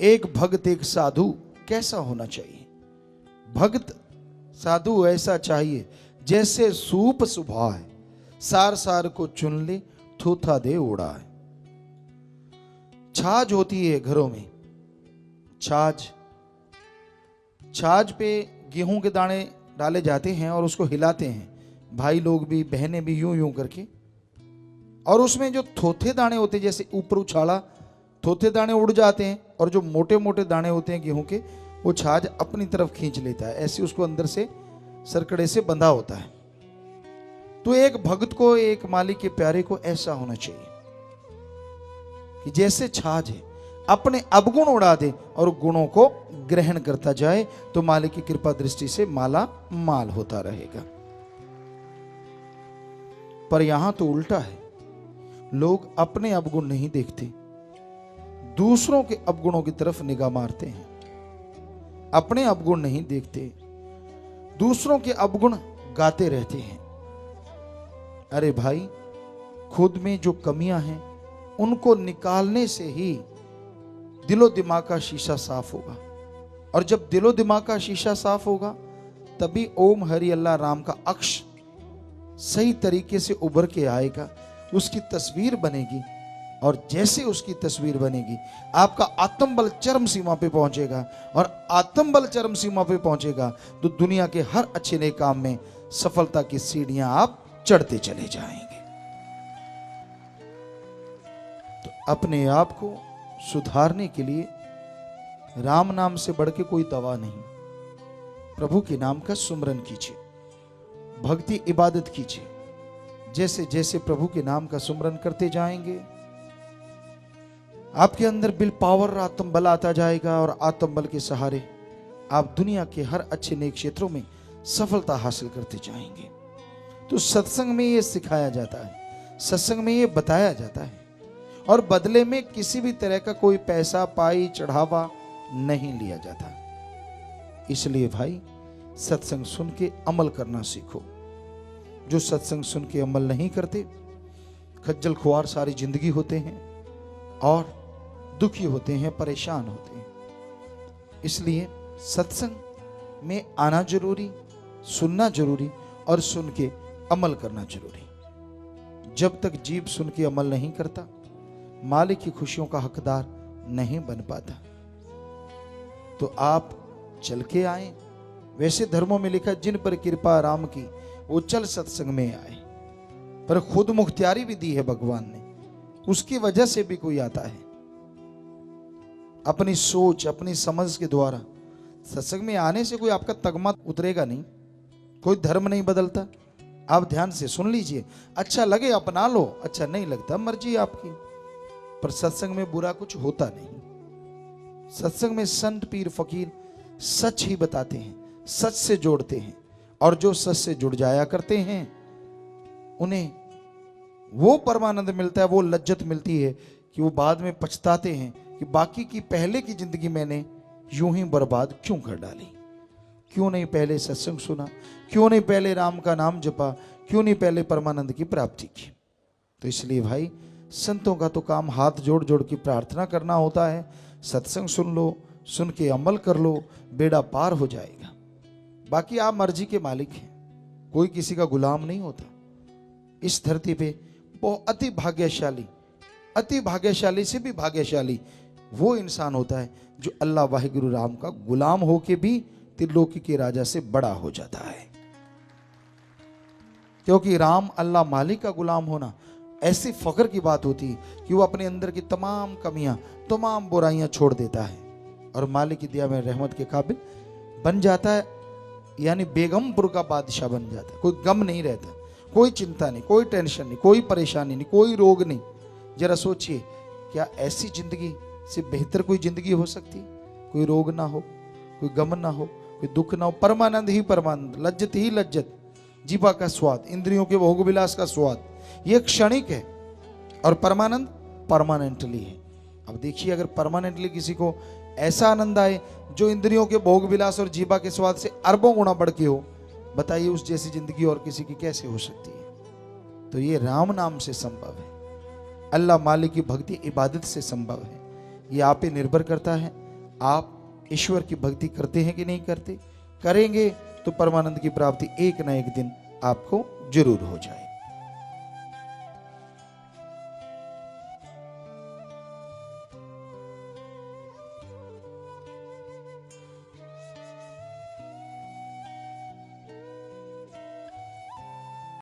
एक भक्त एक साधु कैसा होना चाहिए? भक्त साधु ऐसा चाहिए जैसे सूप सुभाए, सार सार को चुन ले, थूथा दे उड़ाए। छाछ होती है घरों में, छाछ पे गेहूं के दाने डाले जाते हैं और उसको हिलाते हैं, भाई लोग भी बहनें भी यूं यूं करके, और उसमें जो थोथे दाने होते हैं, जैसे ऊपर उछाला थोथे दाने उड़ जाते हैं, और जो मोटे मोटे दाने होते हैं गेहूं के, वो छाछ अपनी तरफ खींच लेता है, ऐसे उसको अंदर से सरकड़े से बंधा होता है। तो एक भक्त को, एक मालिक के प्यारे को ऐसा होना चाहिए कि जैसे छाछ है, अपने अवगुण उड़ा दे और गुणों को ग्रहण करता जाए, तो मालिक की कृपा दृष्टि से माला माल होता रहेगा। पर यहां तो उल्टा है, लोग अपने अवगुण नहीं देखते, दूसरों के अवगुणों की तरफ निगाह मारते हैं। अपने अवगुण नहीं देखते, दूसरों के अवगुण गाते रहते हैं। अरे भाई, खुद में जो कमियां हैं उनको निकालने से ही दिलो दिमाग का शीशा साफ होगा, और जब दिलो दिमाग का शीशा साफ होगा तभी ओम हरि अल्लाह राम का अक्ष सही तरीके से उभर के आएगा, उसकी तस्वीर बनेगी, और जैसे उसकी तस्वीर बनेगी आपका आत्मबल चरम सीमा पे पहुंचेगा, और आत्मबल चरम सीमा पे पहुंचेगा तो दुनिया के हर अच्छे नए काम में सफलता की सीढ़ियां आप चढ़ते चले जाएंगे। तो अपने आप को सुधारने के लिए राम नाम से बढ़ के कोई दवा नहीं। प्रभु के नाम का सुमरन कीजिए, भक्ति इबादत कीजिए। जैसे जैसे प्रभु के नाम का सुमरन करते जाएंगे आपके अंदर बिल पावर, आत्म बल आता जाएगा, और आत्म बल के सहारे आप दुनिया के हर अच्छे नए क्षेत्रों में सफलता हासिल करते जाएंगे। तो सत्संग में ये सिखाया जाता है, सत्संग में ये बताया जाता है, और बदले में किसी भी तरह का कोई पैसा, पाई, चढ़ावा नहीं लिया जाता। इसलिए भाई, सत्संग सुन के अमल करना सीखो। जो सत्संग सुन के अमल नहीं करते, खज्जल खुआर सारी जिंदगी होते हैं और दुखी होते हैं, परेशान होते हैं। इसलिए सत्संग में आना जरूरी, सुनना जरूरी, और सुन के अमल करना जरूरी। जब तक जीव सुन के अमल नहीं करता, मालिक की खुशियों का हकदार नहीं बन पाता। तो आप चल के आए। वैसे धर्मों में लिखा, जिन पर कृपा राम की वो चल सत्संग में आए, पर खुद मुख्तियारी भी दी है भगवान ने, उसकी वजह से भी कोई आता है। अपनी सोच, अपनी समझ के द्वारा सत्संग में आने से कोई आपका तगमा उतरेगा नहीं, कोई धर्म नहीं बदलता। आप ध्यान से सुन लीजिए, अच्छा लगे अपना लो, अच्छा नहीं लगता मर्जी आपकी, पर सत्संग में बुरा कुछ होता नहीं। सत्संग में संत पीर फकीर सच ही बताते हैं, सच से जोड़ते हैं, और जो सच से जुड़ जाया करते हैं उन्हें वो परमानंद मिलता है, वो लज्जत मिलती है कि वो बाद में पछताते हैं कि बाकी की पहले की जिंदगी मैंने यूं ही बर्बाद क्यों कर डाली, क्यों नहीं पहले सत्संग सुना, क्यों नहीं पहले राम का नाम जपा, क्यों नहीं पहले परमानंद की प्राप्ति की। तो इसलिए भाई, संतों का तो काम हाथ जोड़ जोड़ की प्रार्थना करना होता है। सत्संग सुन लो, सुन के अमल कर लो, बेड़ा पार हो जाएगा। बाकी आप मर्जी के मालिक हैं, कोई किसी का गुलाम नहीं होता। इस धरती पे बहुत अति भाग्यशाली से भी भाग्यशाली वो इंसान होता है जो अल्लाह वाहिगुरु राम का गुलाम होके भी त्रिलोकी के राजा से बड़ा हो जाता है। क्योंकि राम अल्लाह मालिक का गुलाम होना ऐसी फख्र की बात होती है कि वो अपने अंदर की तमाम कमियां, तमाम बुराइयां छोड़ देता है और मालिक की दिया में रहमत के काबिल बन जाता है, यानी बेगमपुर का बादशाह बन जाता है। कोई गम नहीं रहता, कोई चिंता नहीं, कोई टेंशन नहीं, कोई परेशानी नहीं, कोई रोग नहीं। जरा सोचिए, क्या ऐसी जिंदगी से बेहतर कोई जिंदगी हो सकती? कोई रोग ना हो, कोई गम ना हो, कोई दुख ना हो, परमानंद ही परमानंद, लज्जत ही लज्जत, जीवा का स्वाद, इंद्रियों के भोग विलास का स्वाद, ये क्षणिक है, और परमानंद परमानेंटली है। अब देखिए, अगर परमानेंटली किसी को ऐसा आनंद आए जो इंद्रियों के भोग विलास और जीवा के स्वाद से अरबों गुना बढ़ के हो, बताइए उस जैसी जिंदगी और किसी की कैसे हो सकती है? तो ये राम नाम से संभव है, अल्लाह मालिक की भक्ति इबादत से संभव है। ये आप पे निर्भर करता है आप ईश्वर की भक्ति करते हैं कि नहीं करते? करेंगे तो परमानंद की प्राप्ति एक ना एक दिन आपको जरूर हो जाए।